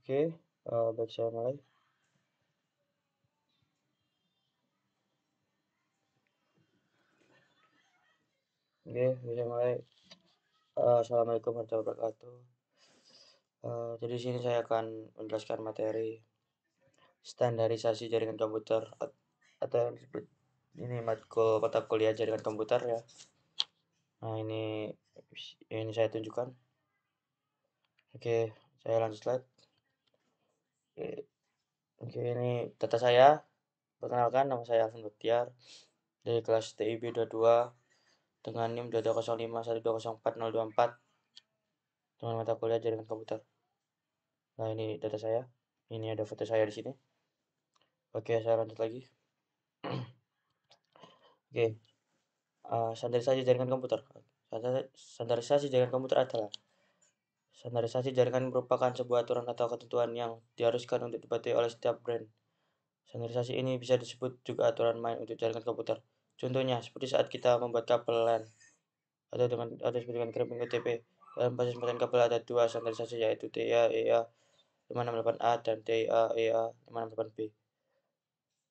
Oke, baik saya mulai. Oke, bisa mulai. Assalamualaikum warahmatullahi wabarakatuh. Jadi di sini saya akan menjelaskan materi standarisasi jaringan komputer atau yang disebut ini matkul mata kuliah jaringan komputer ya. Nah, ini saya tunjukkan. Oke, saya lanjut slide. Oke, ini data saya. Perkenalkan, nama saya Alvin Baktiar dari kelas TIB 22 dengan NIM 2205120404 dengan mata kuliah jaringan komputer. Nah, ini data saya. Ini ada foto saya di sini. Oke, saya lanjut lagi. Oke, standarisasi jaringan komputer. Standarisasi jaringan komputer adalah standarisasi jaringan merupakan sebuah aturan atau ketentuan yang diharuskan untuk dipatuhi oleh setiap brand. Standarisasi ini bisa disebut juga aturan main untuk jaringan komputer. Contohnya, seperti saat kita membuat kabel LAN atau disebut dengan crimping OTP. Dalam proses pembuatan kabel ada dua standarisasi yaitu TIA EA 568A dan TIA EA 568B.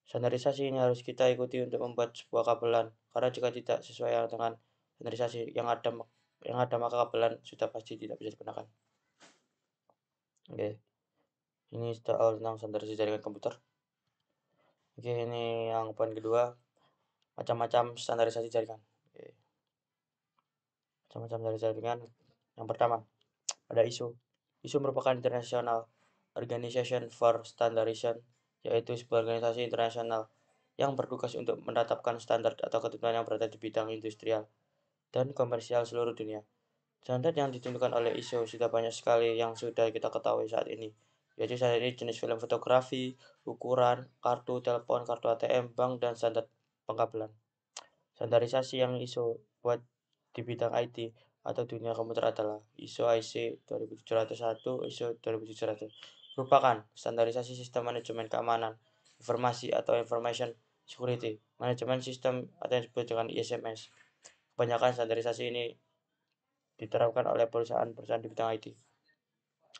Standarisasi ini harus kita ikuti untuk membuat sebuah kabel LAN, karena jika tidak sesuai dengan standarisasi yang ada maka kabel LAN sudah pasti tidak bisa digunakan. Oke, ini soal tentang standarisasi jaringan komputer. Oke, ini yang poin kedua, macam-macam standarisasi jaringan. Oke, macam-macam standarisasi jaringan. Yang pertama, ada ISO. ISO merupakan International Organization for Standardization, yaitu sebuah organisasi internasional yang bertugas untuk menetapkan standar atau ketentuan yang berada di bidang industrial dan komersial seluruh dunia. Standar yang ditentukan oleh ISO sudah banyak sekali yang sudah kita ketahui saat ini, yaitu saat ini jenis film fotografi, ukuran, kartu telepon, kartu ATM, bank, dan standar pengkabelan. Standarisasi yang ISO buat di bidang IT atau dunia komputer adalah ISO IC 2701, ISO 2700, merupakan standarisasi sistem manajemen keamanan informasi atau information security, manajemen sistem atau yang disebut dengan ISMS. Kebanyakan standarisasi ini diterapkan oleh perusahaan-perusahaan di bidang IT.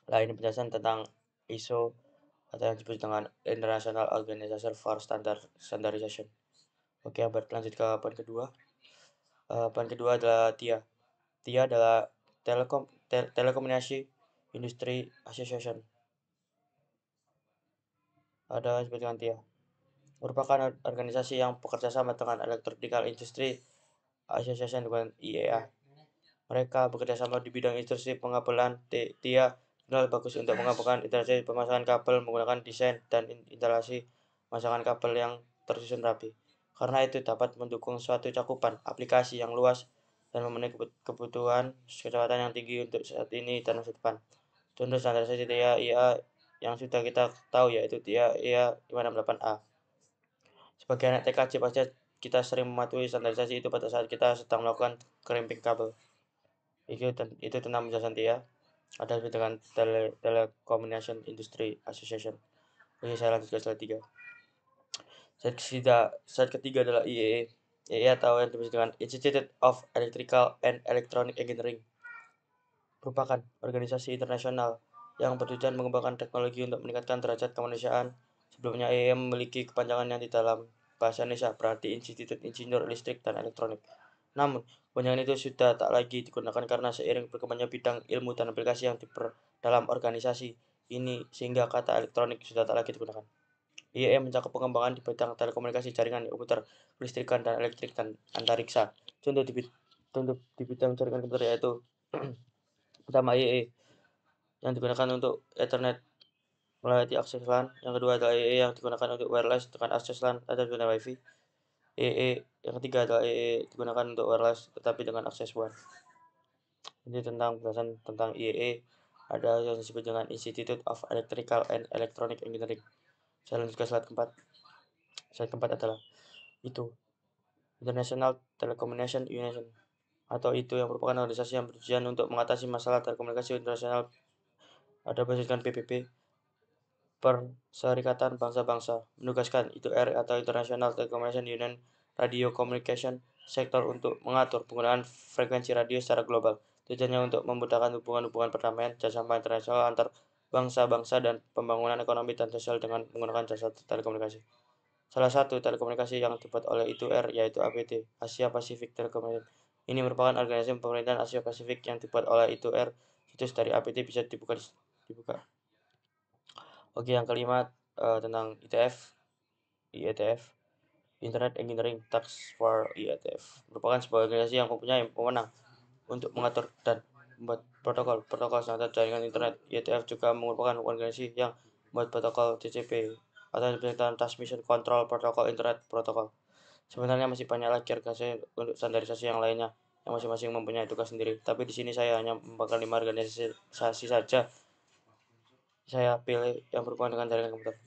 Nah, ini penjelasan tentang ISO atau yang disebut dengan International Organization for Standardization. Oke, berlanjut ke poin kedua. Poin kedua adalah TIA. TIA adalah Telekomunikasi Industry Association. Ada yang disebut dengan TIA. Merupakan organisasi yang bekerja sama dengan Electrical Industry Association dengan IEA. Mereka bekerja sama di bidang industri pengabelan. TIA dikenal bagus untuk mengembangkan instalasi pemasangan kabel menggunakan desain dan instalasi pemasangan kabel yang tersusun rapi. Karena itu dapat mendukung suatu cakupan aplikasi yang luas dan memenuhi kebutuhan kecepatan yang tinggi untuk saat ini dan masa depan. Contoh standarisasi TIA IA yang sudah kita tahu yaitu TIA IA 568A. Sebagai anak TKJ pasti kita sering mematuhi standarisasi itu pada saat kita sedang melakukan crimping kabel. Itu tentang penjelasan TIA. Ada dengan Telecommunication Industry Association. Oke, saya lanjut ke slide 3. Slide ketiga adalah IEE. IEE atau yang disebut dengan Institute of Electrical and Electronic Engineering, merupakan organisasi internasional yang bertujuan mengembangkan teknologi untuk meningkatkan derajat kemanusiaan. Sebelumnya IEE memiliki kepanjangan yang di dalam bahasa Indonesia berarti Institut Insinyur Listrik dan Elektronik. Namun, kepanjangan itu sudah tak lagi digunakan karena seiring berkembangnya bidang ilmu dan aplikasi yang dalam organisasi ini sehingga kata elektronik sudah tak lagi digunakan. IEE mencakup pengembangan di bidang telekomunikasi, jaringan komputer, kelistrikan, dan elektrik, dan antariksa. Contoh di bidang jaringan komputer yaitu pertama IEE yang digunakan untuk Ethernet melalui akses LAN. Yang kedua adalah IEE yang digunakan untuk wireless dengan akses LAN atau dengan WiFi. IEE yang ketiga adalah IEE digunakan untuk wireless tetapi dengan akses WAN. Ini tentang penjelasan tentang IEE. Ada yang disebut dengan Institute of Electrical and Electronic Engineering. Saya lanjut ke slide keempat. Slide keempat adalah itu International Telecommunication Union atau itu yang merupakan organisasi yang bertujuan untuk mengatasi masalah telekomunikasi internasional. Ada berdasarkan PBB, Perserikatan Bangsa-Bangsa, menugaskan ITUR atau International Telecommunication Union Radio Communication Sector untuk mengatur penggunaan frekuensi radio secara global. Tujuannya untuk memudahkan hubungan-hubungan perdamaian kerjasama internasional antar bangsa-bangsa dan pembangunan ekonomi dan sosial dengan menggunakan jasa telekomunikasi. Salah satu telekomunikasi yang dibuat oleh I2R yaitu APT, Asia Pacific Telecommunication. Ini merupakan organisasi pemerintahan Asia Pasifik yang dibuat oleh I2R. Situs dari APT bisa dibuka. Oke, yang kelima tentang IETF, Internet Engineering Task Force IETF merupakan sebuah organisasi yang mempunyai wewenang untuk mengatur dan membuat protokol standar jaringan internet. IETF juga merupakan organisasi yang membuat protokol TCP atau Transmission Control Protocol Internet Protocol. Sebenarnya masih banyak lagi organisasi untuk standarisasi yang lainnya yang masing-masing mempunyai tugas sendiri. Tapi di sini saya hanya membahas 5 organisasi saja. Saya pilih yang berhubungan dengan jaringan komputer.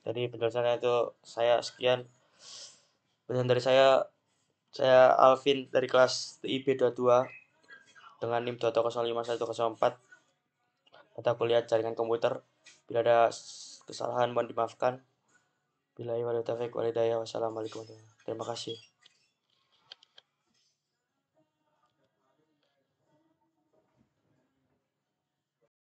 Jadi penjelasannya itu saya sekian. Penjelasan dari saya Alvin dari kelas TIB 22 dengan NIM 2105104 mata kuliah jaringan komputer. Bila ada kesalahan mohon dimaafkan. Wassalamualaikum warahmatullahi wabarakatuh. Terima kasih.